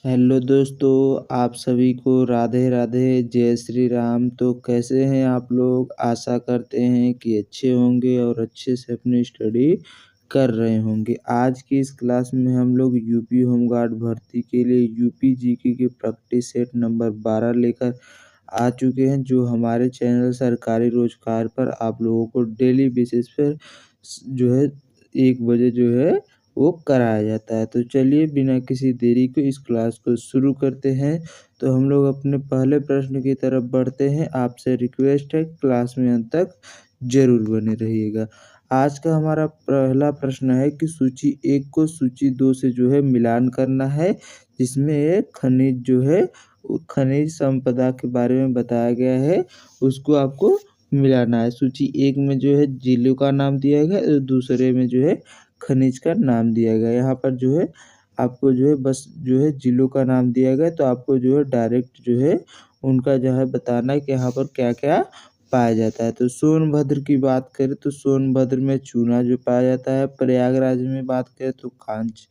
Hello दोस्तों, आप सभी को राधे राधे, जय श्री राम। तो कैसे हैं आप लोग? आशा करते हैं कि अच्छे होंगे और अच्छे से अपनी स्टडी कर रहे होंगे। आज की इस क्लास में हम लोग यूपी होमगार्ड भर्ती के लिए यूपी जीके की प्रैक्टिस सेट नंबर 12 लेकर आ चुके हैं, जो हमारे चैनल सरकारी रोजगार पर आप लोगों को डेली बेसिस पर जो है 1 बजे जो है वो कराया जाता है। तो चलिए बिना किसी देरी के इस क्लास को शुरू करते हैं। तो हम लोग अपने पहले प्रश्न की तरफ बढ़ते हैं। आपसे रिक्वेस्ट है क्लास में अंत तक ज़रूर बने रहिएगा। आज का हमारा पहला प्रश्न है कि सूची 1 को सूची 2 से जो है मिलान करना है, जिसमें एक खनिज जो है खनिज संपदा के बारे में बताया गया है, उसको आपको मिलाना है। सूची 1 में जो है जिलों का नाम दिया गया और दूसरे में जो है खनिज का नाम दिया गया है। यहाँ पर जो है आपको जो है बस जो है जिलों का नाम दिया गया, तो आपको जो है डायरेक्ट जो है उनका जो है बताना है कि यहाँ पर क्या-क्या पाया जाता है। तो सोनभद्र की बात करें तो सोनभद्र में चूना जो पाया जाता है। प्रयागराज में बात करें तो काँच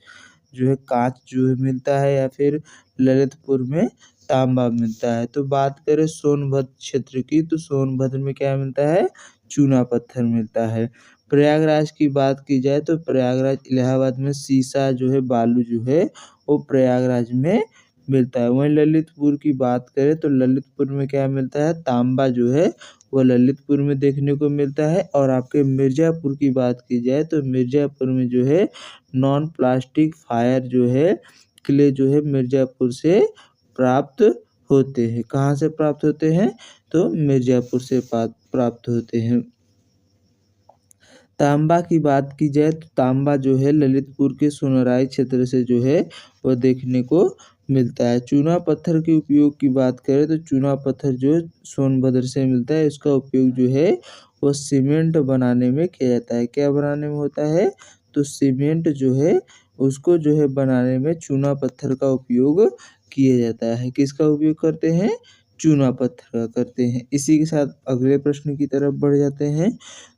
जो है मिलता है, या फिर ललितपुर में तांबा मिलता है। तो बात करें सोनभद्र क्षेत्र की तो सोनभद्र में क्या मिलता है? चूना पत्थर मिलता है। प्रयागराज की बात की जाए तो प्रयागराज इलाहाबाद में सीसा जो है बालू जो है वो प्रयागराज में मिलता है। वहीं ललितपुर की बात करें तो ललितपुर में क्या मिलता है? तांबा जो है वो ललितपुर में देखने को मिलता है। और आपके मिर्ज़ापुर की बात की जाए तो मिर्ज़ापुर में जो है नॉन प्लास्टिक फायर जो है क्ले जो है मिर्ज़ापुर से प्राप्त होते हैं। कहाँ से प्राप्त होते हैं? तो मिर्ज़ापुर से प्राप्त होते हैं। तांबा की बात की जाए तो तांबा जो है ललितपुर के सोनराई क्षेत्र से जो है वो देखने को मिलता है। चूना पत्थर के उपयोग की बात करें तो चूना पत्थर जो सोनभद्र से मिलता है, इसका उपयोग जो है वो सीमेंट बनाने में किया जाता है। क्या बनाने में होता है? तो सीमेंट जो है उसको जो है बनाने में चूना पत्थर का उपयोग किया जाता है। किसका उपयोग करते हैं? चूना पत्थर का करते हैं। इसी के साथ अगले प्रश्न की तरफ बढ़ जाते हैं।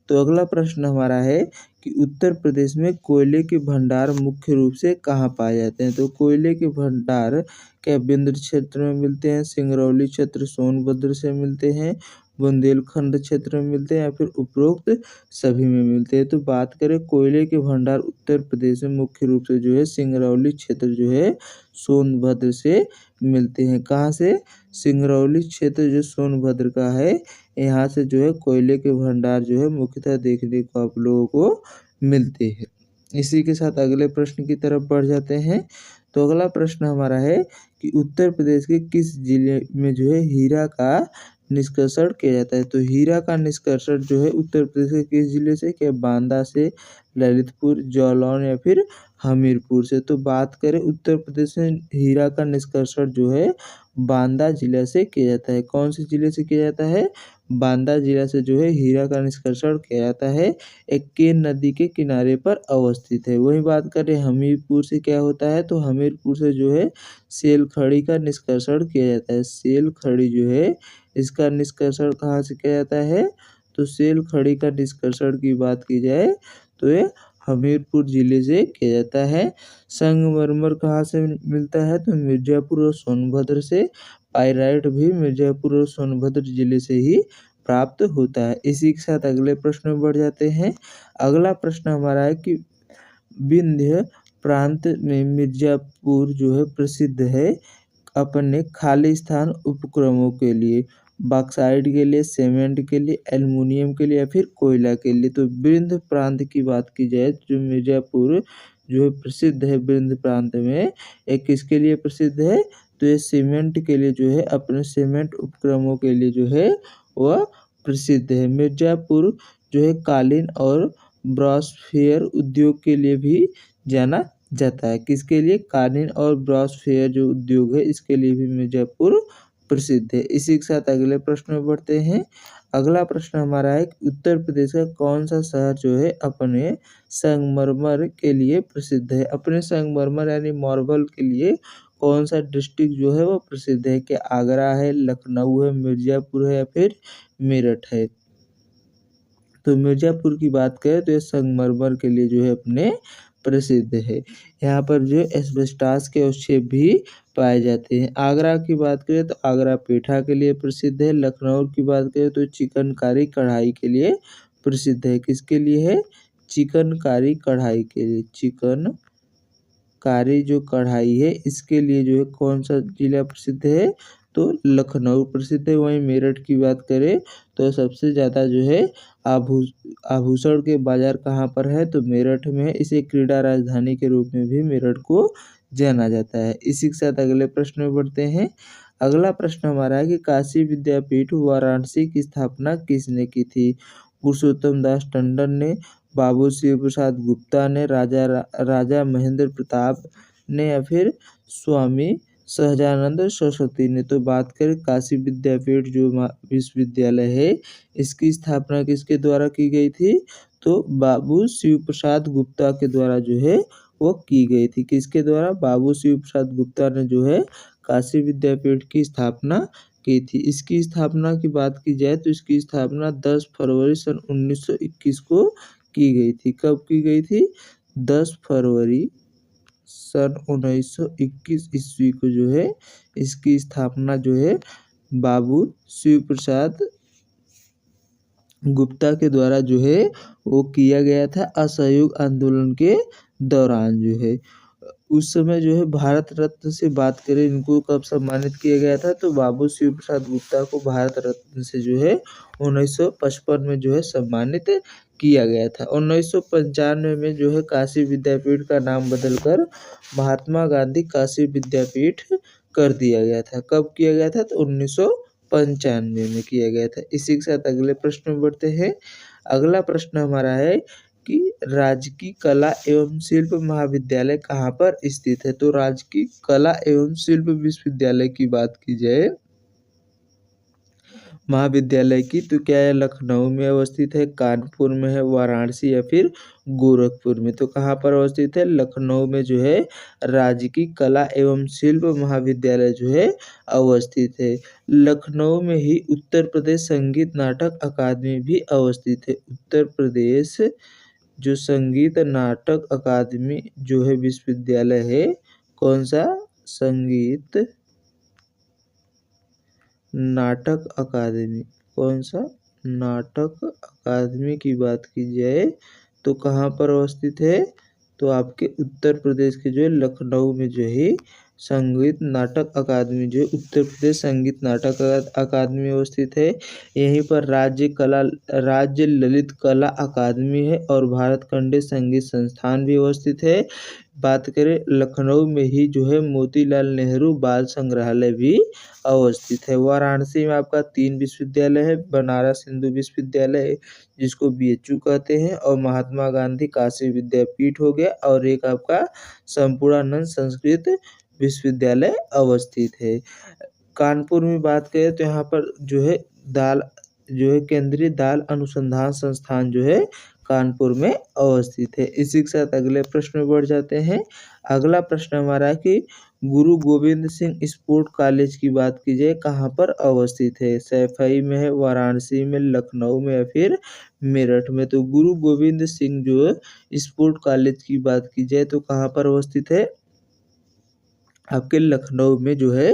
तो अगला प्रश्न हमारा है कि उत्तर प्रदेश में कोयले के भंडार मुख्य रूप से कहाँ पाए जाते हैं? तो कोयले के भंडार क्या विंध्य क्षेत्र में मिलते हैं, सिंगरौली क्षेत्र सोनभद्र से मिलते हैं, बुंदेलखंड क्षेत्र में मिलते हैं, या फिर उपरोक्त सभी में मिलते हैं? तो बात करें कोयले के भंडार उत्तर प्रदेश में मुख्य रूप से जो है सिंगरौली क्षेत्र जो है सोनभद्र से मिलते हैं। कहाँ से? सिंगरौली क्षेत्र जो सोनभद्र का है, यहाँ से जो है कोयले के भंडार जो है मुख्यतः देखने को आप लोगों को मिलते हैं। इसी के साथ अगले प्रश्न की तरफ बढ़ जाते हैं। तो अगला प्रश्न हमारा है कि उत्तर प्रदेश के किस जिले में जो है हीरा का निष्कर्षण किया जाता है? तो हीरा का निष्कर्षण जो है उत्तर प्रदेश के किस जिले से? क्या बांदा से, ललितपुर, जालौन, या फिर हमीरपुर से? तो बात करें उत्तर प्रदेश में हीरा का निष्कर्षण जो है बांदा जिला से किया जाता है। कौन से जिले से किया जाता है? बांदा जिला से जो है हीरा का निष्कर्षण किया जाता है। एक केन नदी के किनारे पर अवस्थित है। वहीं बात करें हमीरपुर से क्या होता है? तो हमीरपुर से जो है सेल खड़ी का निष्कर्षण किया जाता है। सेल खड़ी जो है इसका निष्कर्षण कहाँ से किया जाता है? तो सेल खड़ी का निष्कर्षण की बात की जाए तो ये हमीरपुर जिले से किया जाता है। संगमरमर कहाँ से मिलता है? तो मिर्ज़ापुर और सोनभद्र से। पाइराइट भी मिर्ज़ापुर और सोनभद्र जिले से ही प्राप्त होता है। इसी के साथ अगले प्रश्न में बढ़ जाते हैं। अगला प्रश्न हमारा है कि विंध्य प्रांत में मिर्ज़ापुर जो है प्रसिद्ध है अपने खाली स्थान उपक्रमों के लिए, बॉक्साइट के लिए, सीमेंट के लिए, एल्युमिनियम के लिए, या फिर कोयला के लिए? तो विंध्य प्रांत की बात की जाए जो मिर्ज़ापुर जो है प्रसिद्ध है विंध्य प्रांत में, एक किसके लिए प्रसिद्ध है? तो ये सीमेंट के लिए जो है अपने सीमेंट उपक्रमों के लिए जो है वह प्रसिद्ध है। मिर्ज़ापुर जो है कालीन और ब्रॉसफेयर उद्योग के लिए भी जाना जाता है। किसके लिए? कालीन और ब्रॉसफेयर जो उद्योग है इसके लिए भी मिर्ज़ापुर प्रसिद्ध है। इसी के साथ अगले प्रश्न में बढ़ते हैं। अगला प्रश्न हमारा है कि उत्तर प्रदेश का कौन सा शहर जो है अपने संगमरमर के लिए प्रसिद्ध है? अपने संगमरमर यानी मार्बल के लिए कौन सा डिस्ट्रिक्ट जो है वो प्रसिद्ध है? क्या आगरा है, लखनऊ है, मिर्ज़ापुर है, या फिर मेरठ है? तो मिर्ज़ापुर की बात करें तो ये संगमरमर के लिए जो है अपने प्रसिद्ध है। यहाँ पर जो एस्बेस्टॉस के अवशेष भी पाए जाते हैं। आगरा की बात करें तो आगरा पेठा के लिए प्रसिद्ध है। लखनऊ की बात करें तो चिकनकारी कढ़ाई के लिए प्रसिद्ध है। किसके लिए है? चिकनकारी कढ़ाई के लिए। चिकनकारी जो कढ़ाई है इसके लिए जो है कौन सा जिला प्रसिद्ध है? तो लखनऊ प्रसिद्ध है। वहीं मेरठ की बात करें तो सबसे ज़्यादा जो है आभूषण के बाजार कहाँ पर है? तो मेरठ में है। इसे क्रीड़ा राजधानी के रूप में भी मेरठ को जाना जाता है। इसी के साथ अगले प्रश्न में बढ़ते हैं। अगला प्रश्न हमारा है कि काशी विद्यापीठ वाराणसी की स्थापना किसने की थी? पुरुषोत्तम दास टंडन ने, बाबू शिव प्रसाद गुप्ता ने, राजा महेंद्र प्रताप ने या फिर स्वामी सहजानंद सरस्वती ने। तो बात करें काशी विद्यापीठ जो विश्वविद्यालय है इसकी स्थापना किसके द्वारा की गई थी? तो बाबू शिव प्रसाद गुप्ता के द्वारा जो है वो की गई थी। किसके द्वारा? बाबू शिव प्रसाद गुप्ता ने जो है काशी विद्यापीठ की स्थापना की थी। इसकी स्थापना की बात की जाए तो इसकी स्थापना 10 फरवरी सन 1921 को की गई थी। कब की गई थी? 10 फरवरी सन 1921 ईस्वी को जो है इसकी स्थापना जो है बाबू शिव प्रसाद गुप्ता के द्वारा जो है वो किया गया था। असहयोग आंदोलन के दौरान जो है उस समय जो है भारत रत्न से बात करें इनको कब सम्मानित किया गया था? तो बाबू शिव प्रसाद गुप्ता को भारत रत्न से जो है 1955 में जो है सम्मानित किया गया था। 1995 में जो है काशी विद्यापीठ का नाम बदलकर महात्मा गांधी काशी विद्यापीठ कर दिया गया था। कब किया गया था? तो 1995 में किया गया था। इसी के साथ अगले प्रश्न में बढ़ते हैं। अगला प्रश्न हमारा है कि राजकीय कला एवं शिल्प महाविद्यालय कहाँ पर स्थित है? तो राजकीय कला एवं शिल्प विश्वविद्यालय की बात की जाए महाविद्यालय की तो क्या है? लखनऊ में अवस्थित है, कानपुर में है, वाराणसी या फिर गोरखपुर में। तो कहाँ पर अवस्थित है? लखनऊ में जो है राजकीय कला एवं शिल्प महाविद्यालय जो है अवस्थित है। लखनऊ में ही उत्तर प्रदेश संगीत नाटक अकादमी भी अवस्थित है। उत्तर प्रदेश जो संगीत नाटक अकादमी जो है विश्वविद्यालय है, कौन सा? संगीत नाटक अकादमी। कौन सा? नाटक अकादमी की बात की जाए तो कहाँ पर अवस्थित है? तो आपके उत्तर प्रदेश के जो है लखनऊ में जो है संगीत नाटक अकादमी जो है उत्तर प्रदेश संगीत नाटक अकादमी अवस्थित है। यहीं पर राज्य ललित कला अकादमी है और भारत खंडे संगीत संस्थान भी अवस्थित है। बात करें लखनऊ में ही जो है मोतीलाल नेहरू बाल संग्रहालय भी अवस्थित है। वाराणसी में आपका 3 विश्वविद्यालय है। बनारस हिंदू विश्वविद्यालय है जिसको BHU कहते हैं, और महात्मा गांधी काशी विद्यापीठ हो गया, और एक आपका संपूर्णानंद संस्कृत विश्वविद्यालय अवस्थित है। कानपुर में बात करें तो यहाँ पर जो है केंद्रीय दाल अनुसंधान संस्थान जो है कानपुर में अवस्थित है। इसी के साथ अगले प्रश्न में बढ़ जाते हैं। अगला प्रश्न हमारा है कि गुरु गोविंद सिंह स्पोर्ट कॉलेज की बात की जाए कहाँ पर अवस्थित है? सैफई में है, वाराणसी में, लखनऊ में या फिर मेरठ में। तो गुरु गोविंद सिंह जो स्पोर्ट कॉलेज की बात की जाए तो कहाँ पर अवस्थित है? आपके लखनऊ में जो है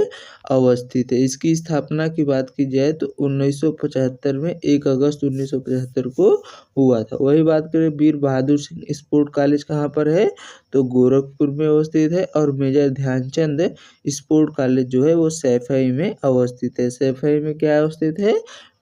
अवस्थित है। इसकी स्थापना की बात की जाए तो 1975 में 1 अगस्त 1975 को हुआ था। वही बात करें वीर बहादुर सिंह स्पोर्ट कॉलेज कहाँ पर है? तो गोरखपुर में अवस्थित है। और मेजर ध्यानचंद स्पोर्ट कॉलेज जो है वो सैफई में अवस्थित है। सैफई में क्या अवस्थित है?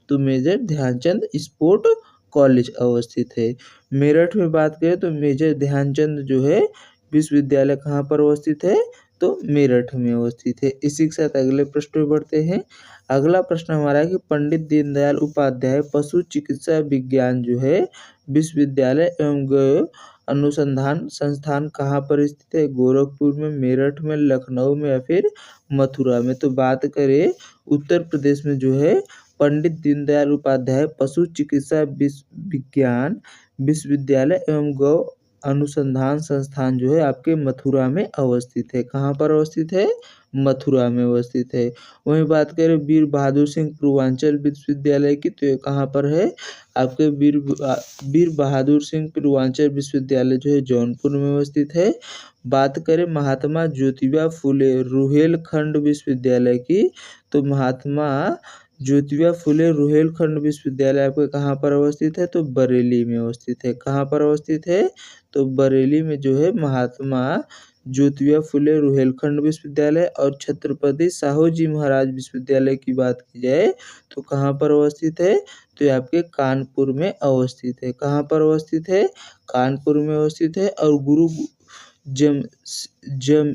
तो मेजर ध्यानचंद स्पोर्ट कॉलेज अवस्थित है। मेरठ में बात करें तो मेजर ध्यानचंद जो है विश्वविद्यालय कहाँ पर अवस्थित है? तो मेरठ में अवस्थित है। इसी के साथ अगले प्रश्न में बढ़ते हैं। अगला प्रश्न हमारा है कि पंडित दीनदयाल उपाध्याय पशु चिकित्सा विज्ञान जो है विश्वविद्यालय एवं गो अनुसंधान संस्थान कहाँ पर स्थित है? गोरखपुर में, मेरठ में, लखनऊ में या फिर मथुरा में। तो बात करें उत्तर प्रदेश में जो है पंडित दीनदयाल उपाध्याय पशु चिकित्सा विज्ञान विश्वविद्यालय एवं गौ अनुसंधान संस्थान जो है आपके मथुरा में अवस्थित है। कहाँ पर अवस्थित है? मथुरा में अवस्थित है। वहीं बात करें वीर बहादुर सिंह पूर्वांचल विश्वविद्यालय की, तो ये कहाँ पर है? आपके वीर बहादुर सिंह पूर्वांचल विश्वविद्यालय जो है जौनपुर में अवस्थित है। बात करें महात्मा ज्योतिबा फुले रुहेलखंड विश्वविद्यालय की, तो महात्मा ज्योतिबा फुले रुहेलखंड विश्वविद्यालय आपके कहाँ पर अवस्थित है? तो बरेली में अवस्थित है। कहाँ पर अवस्थित है? तो बरेली में जो है महात्मा ज्योतिबा फुले रुहेलखंड विश्वविद्यालय। और छत्रपति साहू जी महाराज विश्वविद्यालय की बात की जाए तो कहाँ पर अवस्थित है? तो ये आपके कानपुर में अवस्थित है। कहाँ पर अवस्थित है? कानपुर में अवस्थित है। और गुरु जम जम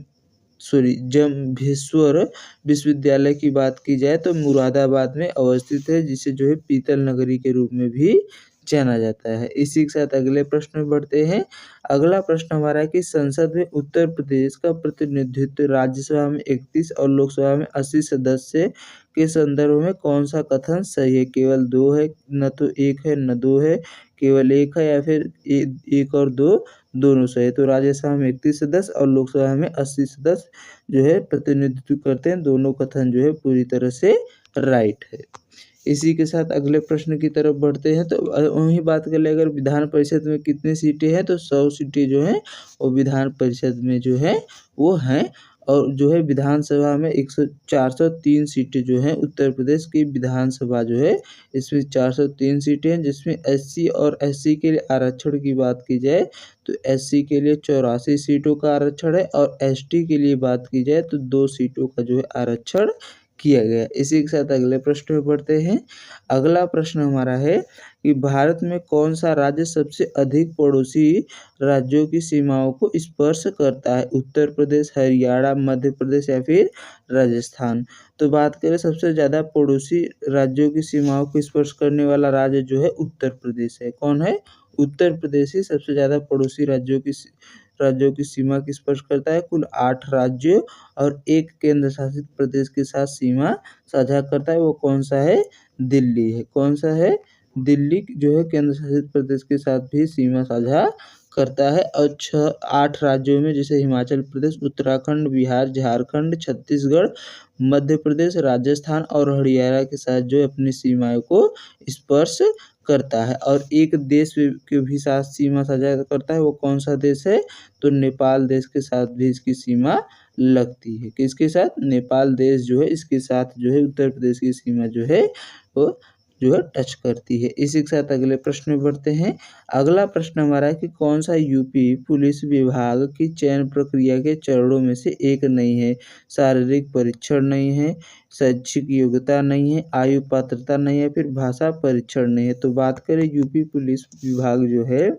जम्भेश्वर विश्वविद्यालय की बात की जाए तो मुरादाबाद में अवस्थित है, जिसे जो है पीतल नगरी के रूप में भी जाना जाता है। इसी के साथ अगले प्रश्न में बढ़ते हैं। अगला प्रश्न हमारा है कि संसद में उत्तर प्रदेश का प्रतिनिधित्व राज्यसभा में 31 और लोकसभा में 80 सदस्य के संदर्भ में कौन सा कथन सही है? केवल 2 है, न तो 1 है न 2 है, केवल 1 है, या फिर 1 और 2 दोनों सही है। तो राज्यसभा में 31 सदस्य और लोकसभा में 80 सदस्य जो है प्रतिनिधित्व करते हैं। दोनों कथन जो है पूरी तरह से राइट है। इसी के साथ अगले प्रश्न की तरफ बढ़ते हैं। तो वहीं बात कर ले, अगर विधान परिषद में कितनी सीटें हैं, तो 100 सीटें जो हैं वो विधान परिषद में जो है वो हैं। और जो है विधानसभा में 403 सीटें जो हैं उत्तर प्रदेश की विधानसभा जो है इसमें 403 सीटें हैं, जिसमें एससी और एससी के लिए आरक्षण की बात की जाए तो एससी के लिए 84 सीटों का आरक्षण है। और एसटी के लिए बात की जाए तो 2 सीटों का जो है आरक्षण किया गया। इसी के साथ अगले प्रश्न में बढ़ते हैं। अगला प्रश्न हमारा है कि भारत में कौन सा राज्य सबसे अधिक पड़ोसी राज्यों की सीमाओं को स्पर्श करता है? उत्तर प्रदेश, हरियाणा, मध्य प्रदेश या फिर राजस्थान? तो बात करें सबसे ज़्यादा पड़ोसी राज्यों की सीमाओं को स्पर्श करने वाला राज्य जो है उत्तर प्रदेश है। कौन है? उत्तर प्रदेश ही सबसे ज़्यादा पड़ोसी राज्यों की सीमा की स्पर्श करता है। कुल 8 राज्यों और 1 केंद्र शासित प्रदेश के साथ सीमा साझा करता है। वो कौन सा है? दिल्ली है। कौन सा है? दिल्ली जो है केंद्र शासित प्रदेश के साथ भी सीमा साझा करता है। और 8 राज्यों में जैसे हिमाचल प्रदेश, उत्तराखंड, बिहार, झारखंड, छत्तीसगढ़, मध्य प्रदेश, राजस्थान और हरियाणा के साथ जो है अपनी सीमाओं को स्पर्श करता है। और एक देश के भी साथ सीमा साझा करता है। वो कौन सा देश है? तो नेपाल देश के साथ भी इसकी सीमा लगती है। किसके साथ? नेपाल देश जो है इसके साथ जो है उत्तर प्रदेश की सीमा जो है वो जो है टच करती है। इसी के साथ अगले प्रश्न में बढ़ते हैं। अगला प्रश्न हमारा है कि कौन सा यूपी पुलिस विभाग की चयन प्रक्रिया के चरणों में से एक नहीं है? शारीरिक परीक्षण नहीं है, शैक्षिक योग्यता नहीं है, आयु पात्रता नहीं है, फिर भाषा परीक्षण नहीं है। तो बात करें यूपी पुलिस विभाग जो है,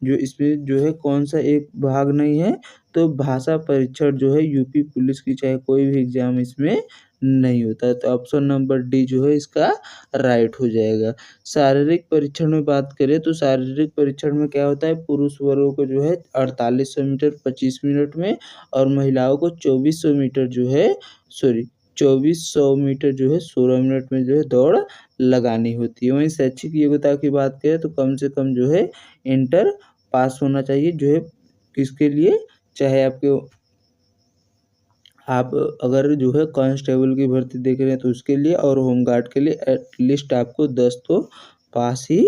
जो इसमें जो है कौन सा एक भाग नहीं है? तो भाषा परीक्षण जो है यूपी पुलिस की चाहे कोई भी एग्जाम इसमें नहीं होता है। तो ऑप्शन नंबर डी जो है इसका राइट हो जाएगा। शारीरिक परीक्षण में बात करें तो शारीरिक परीक्षण में क्या होता है? पुरुष वर्गों को जो है 4800 मीटर 25 मिनट में और महिलाओं को 2400 मीटर जो है 2400 मीटर जो है 16 मिनट में जो है दौड़ लगानी होती है। वहीं शैक्षिक योग्यता की बात करें तो कम से कम जो है इंटर पास होना चाहिए जो है किसके लिए? चाहे आप अगर जो है कांस्टेबल की भर्ती देख रहे हैं तो उसके लिए, और होमगार्ड के लिए एटलीस्ट आपको 10 तो पास ही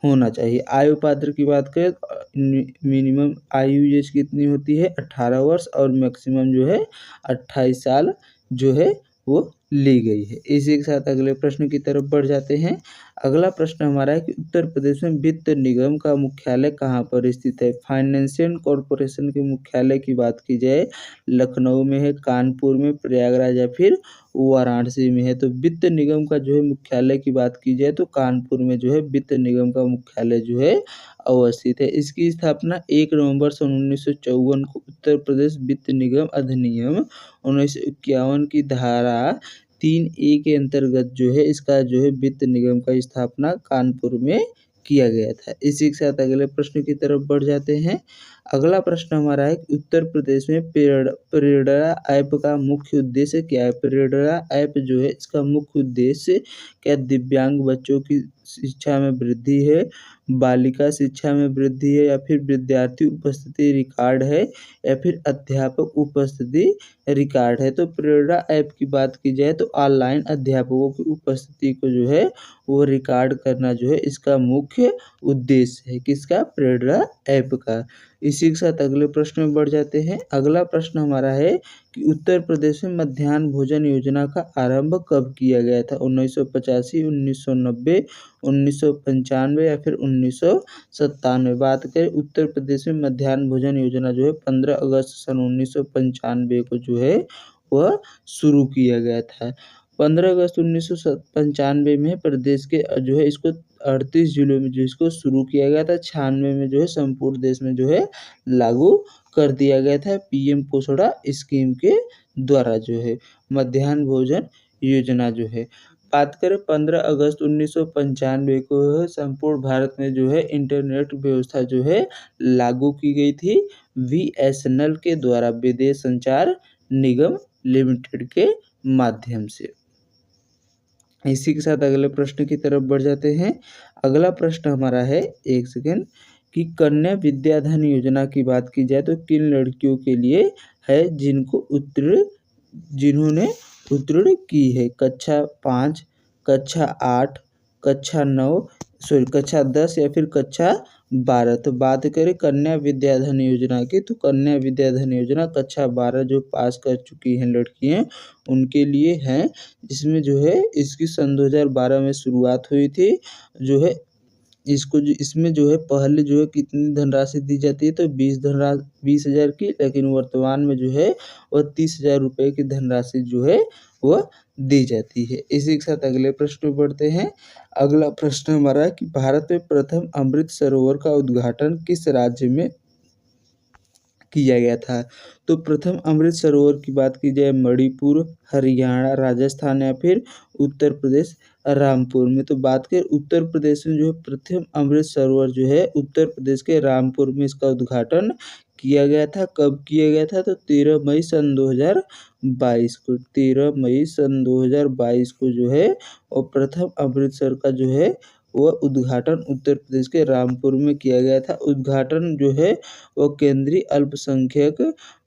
होना चाहिए। आयु पात्र की बात करें मिनिमम आयु एज कितनी होती है? 18 वर्ष और मैक्सिमम जो है 28 साल जो है वो ली गई है। इसी के साथ अगले प्रश्न की तरफ बढ़ जाते हैं। अगला प्रश्न हमारा है कि उत्तर प्रदेश में वित्त निगम का मुख्यालय कहाँ पर स्थित है? फाइनेंशियल कॉरपोरेशन के मुख्यालय की बात की जाए लखनऊ में है, कानपुर में, प्रयागराज या फिर वाराणसी में है। तो वित्त निगम का जो है मुख्यालय की बात की जाए तो कानपुर में जो है वित्त निगम का मुख्यालय जो है अवस्थित है। इसकी स्थापना 1 नवंबर सन 1954 को उत्तर प्रदेश वित्त निगम अधिनियम 1951 की धारा 3A के अंतर्गत जो है इसका जो है वित्त निगम का स्थापना कानपुर में किया गया था। इसी के साथ अगले प्रश्न की तरफ बढ़ जाते हैं। अगला प्रश्न हमारा है कि उत्तर प्रदेश में प्रेरणा ऐप का मुख्य उद्देश्य क्या है। प्रेरणा ऐप जो है इसका मुख्य उद्देश्य क्या दिव्यांग बच्चों की शिक्षा में वृद्धि है, बालिका शिक्षा में वृद्धि है, या फिर विद्यार्थी उपस्थिति रिकॉर्ड है, या फिर अध्यापक उपस्थिति रिकॉर्ड है। तो प्रेरणा ऐप की बात की जाए तो ऑनलाइन अध्यापकों की उपस्थिति को जो है वो रिकॉर्ड करना जो है इसका मुख्य उद्देश्य है, किसका, प्रेरणा ऐप का। इसी के साथ अगले प्रश्न में बढ़ जाते हैं। अगला प्रश्न हमारा है कि उत्तर प्रदेश में मध्याह्न भोजन योजना का आरंभ कब किया गया था। 1985, 1990, 1995 या फिर 1997। बात करें उत्तर प्रदेश में मध्याह्न भोजन योजना जो है 15 अगस्त सन 1995 को जो है वह शुरू किया गया था। 15 अगस्त 1995 में प्रदेश के जो है इसको 38 जिलों में जो इसको शुरू किया गया था। 96 में जो है संपूर्ण देश में जो है लागू कर दिया गया था पीएम पोषण स्कीम के द्वारा जो है मध्याह्न भोजन योजना जो है। बात करें 15 अगस्त 1995 को संपूर्ण भारत में जो है इंटरनेट व्यवस्था जो है लागू की गई थी बीएसएनएल के द्वारा, विदेश संचार निगम लिमिटेड के माध्यम से। इसी के साथ अगले प्रश्न की तरफ बढ़ जाते हैं। अगला प्रश्न हमारा है, एक सेकेंड, कि कन्या विद्याधन योजना की बात की जाए तो किन लड़कियों के लिए है जिन्होंने उत्तीर्ण की है। कक्षा 5, कक्षा 8, कक्षा 9, कक्षा 10 या फिर कक्षा 12। तो बात करें कन्या विद्याधन योजना की तो कन्या विद्याधन योजना कक्षा 12 जो पास कर चुकी हैं लड़कियां उनके लिए है, जिसमें जो है इसकी सन 2012 में शुरुआत हुई थी। जो है इसमें जो है पहले जो है कितनी धनराशि दी जाती है तो 20,000 की, लेकिन वर्तमान में जो है वह 30,000 रुपये की धनराशि जो है वह दी जाती है। इसी के साथ अगले प्रश्न पे बढ़ते हैं। अगला प्रश्न हमारा है कि भारत में प्रथम अमृत सरोवर का उद्घाटन किस राज्य में किया गया था। तो प्रथम अमृत सरोवर की बात की जाए मणिपुर, हरियाणा, राजस्थान या फिर उत्तर प्रदेश रामपुर में। तो बात करें उत्तर प्रदेश में जो है प्रथम अमृत सरोवर जो है उत्तर प्रदेश के रामपुर में इसका उद्घाटन किया गया था। कब किया गया था तो 13 मई सन 2022 को। 13 मई सन 2022 को जो है और प्रथम अमृतसर का जो है वह उद्घाटन उत्तर प्रदेश के रामपुर में किया गया था। उद्घाटन जो है वो केंद्रीय अल्पसंख्यक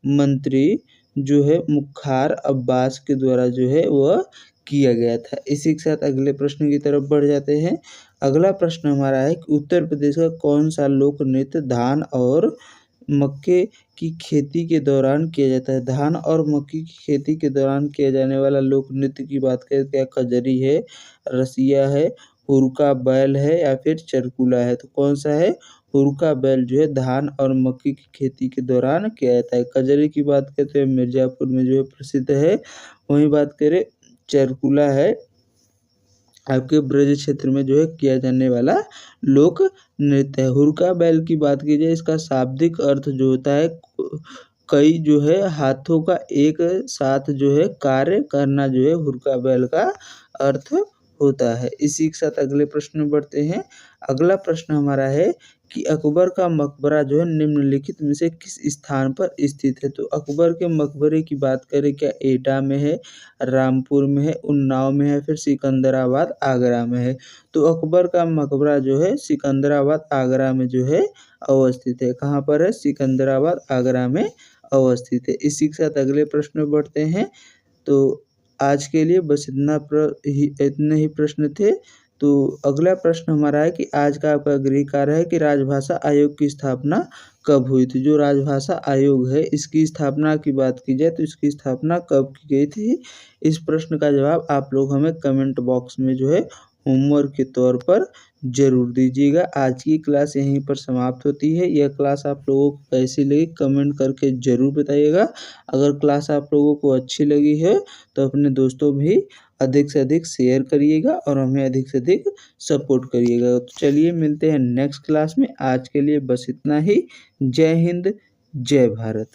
मंत्री जो है मुख्तार अब्बास के द्वारा जो है वह किया गया था। इसी के साथ अगले प्रश्न की तरफ बढ़ जाते हैं। अगला प्रश्न हमारा है कि उत्तर प्रदेश का कौन सा लोक नृत्य धान और मक्के की खेती के दौरान किया जाता है। धान और मक्के की खेती के दौरान किया जाने वाला लोक नृत्य की बात करें क्या कजरी है, रसिया है, हुरका बैल है या फिर चरकुला है। तो कौन सा है, हुरका बैल जो है धान और मक्के की खेती के दौरान किया जाता है। कजरी की बात करें तो मिर्जापुर में जो है प्रसिद्ध है। वहीं बात करें चरकुला है आपके ब्रज क्षेत्र में जो है किया जाने वाला लोक नृत्य है। हुरका बैल की बात की जाए इसका शाब्दिक अर्थ जो होता है कई जो है हाथों का एक साथ जो है कार्य करना जो है हुरका बैल का अर्थ होता है। इसी के साथ अगले प्रश्न में बढ़ते हैं। अगला प्रश्न हमारा है कि अकबर का मकबरा जो है निम्नलिखित में से किस स्थान पर स्थित है। तो अकबर के मकबरे की बात करें क्या एटा में है, रामपुर में है, उन्नाव में है, फिर सिकंदराबाद आगरा में है। तो अकबर का मकबरा जो है सिकंदराबाद आगरा में जो है अवस्थित है। कहाँ पर है, सिकंदराबाद आगरा में अवस्थित है। इसी के साथ अगले प्रश्न में बढ़ते हैं। तो आज के लिए बस इतने ही प्रश्न थे। तो अगला प्रश्न हमारा है कि आज का आपका गृह कार्य है कि राजभाषा आयोग की स्थापना कब हुई थी। जो राजभाषा आयोग है इसकी स्थापना की बात की जाए तो इसकी स्थापना कब की गई थी। इस प्रश्न का जवाब आप लोग हमें कमेंट बॉक्स में जो है होमवर्क के तौर पर ज़रूर दीजिएगा। आज की क्लास यहीं पर समाप्त होती है। यह क्लास आप लोगों को कैसी लगी कमेंट करके ज़रूर बताइएगा। अगर क्लास आप लोगों को अच्छी लगी है तो अपने दोस्तों भी अधिक से अधिक शेयर करिएगा और हमें अधिक से अधिक सपोर्ट करिएगा। तो चलिए मिलते हैं नेक्स्ट क्लास में। आज के लिए बस इतना ही। जय हिंद, जय भारत।